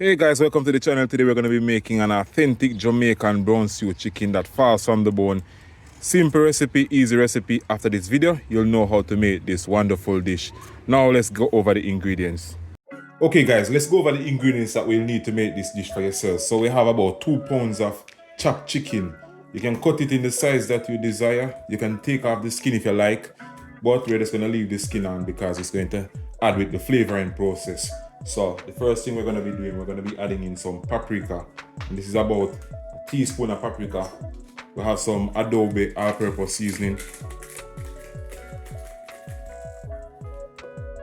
Hey guys, welcome to the channel. Today we're going to be making an authentic Jamaican brown stew chicken that falls from the bone. Simple recipe, easy recipe. After this video, you'll know how to make this wonderful dish. Now let's go over the ingredients. Okay guys, let's go over the ingredients that we'll need to make this dish for yourselves. So we have about 2 pounds of chopped chicken. You can cut it in the size that you desire. You can take off the skin if you like, but we're just going to leave the skin on because it's going to add with the flavoring process. So the first thing we're going to be doing, we're going to be adding in some paprika. And this is about a teaspoon of paprika. We have some adobe all-purpose seasoning.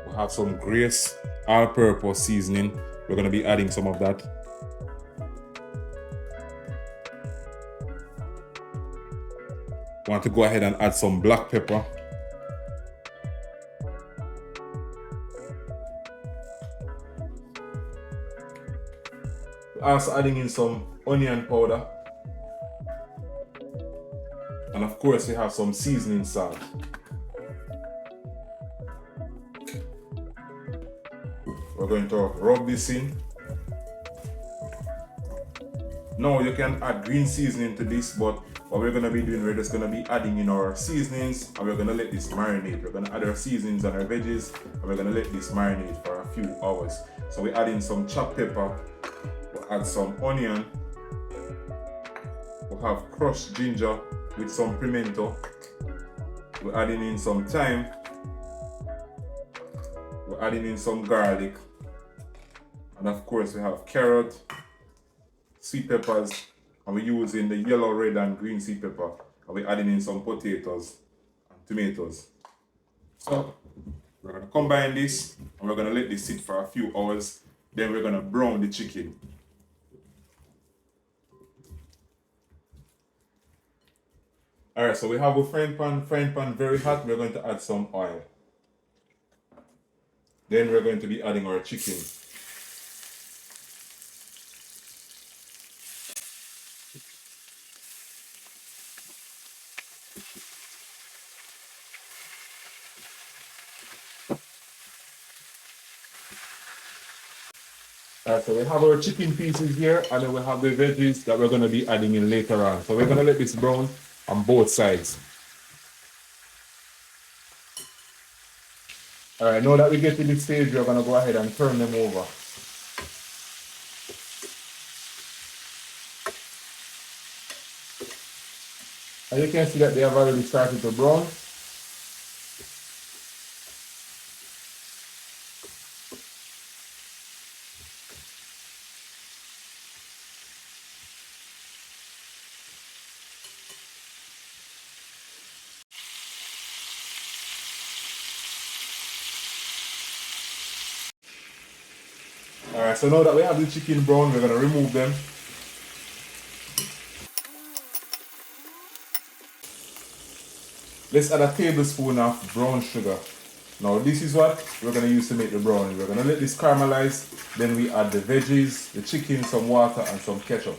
We have some grace all-purpose seasoning. We're going to be adding some of that. We want to go ahead and add some black pepper. We're also adding in some onion powder. And of course we have some seasoning salt. We're going to rub this in. Now you can add green seasoning to this, but what we're going to be doing, we're just going to be adding in our seasonings and we're going to let this marinate. We're going to add our seasonings and our veggies and we're going to let this marinate for a few hours. So we add in some chopped pepper, we'll add some onion, we'll have crushed ginger with some pimento, we're adding in some thyme, we're adding in some garlic, and of course we have carrot, sweet peppers, and we're using the yellow, red, and green sweet pepper, and we're adding in some potatoes and tomatoes. So we're going to combine this and we're going to let this sit for a few hours. Then we're going to brown the chicken. Alright, so we have a frying pan very hot. We're going to add some oil. Then we're going to be adding our chicken. Alright, so we have our chicken pieces here, and then we have the veggies that we're going to be adding in later on. So we're going to let this brown on both sides. Alright, now that we get to this stage, we're going to go ahead and turn them over. And you can see that they have already started to brown. Alright, so now that we have the chicken brown, we're going to remove them. Let's add a tablespoon of brown sugar. Now this is what we're going to use to make the brownie. We're going to let this caramelize, then we add the veggies, the chicken, some water, and some ketchup.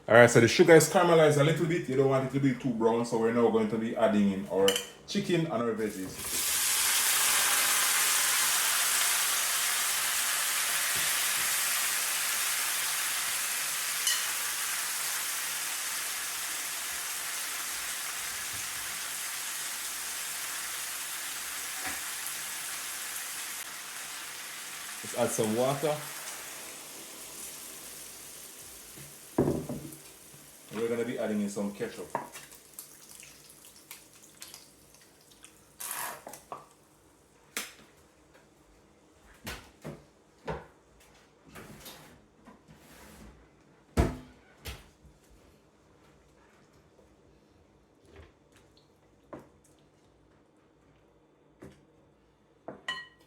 Alright, so the sugar is caramelized a little bit. You don't want it to be too brown, so we're now going to be adding in our chicken and our veggies. Let's add some water. And we're going to be adding in some ketchup.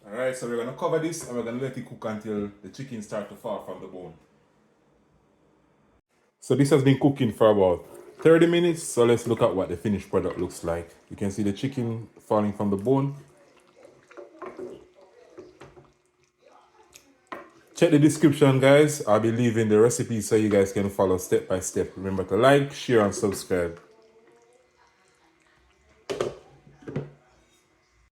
Alright, so we're going to cover this and we're going to let it cook until the chicken starts to fall from the bone. So this has been cooking for about 30 minutes, so let's look at what the finished product looks like. You can see the chicken falling from the bone. Check the description, guys. I'll be leaving the recipe so you guys can follow step by step. Remember to like, share, and subscribe.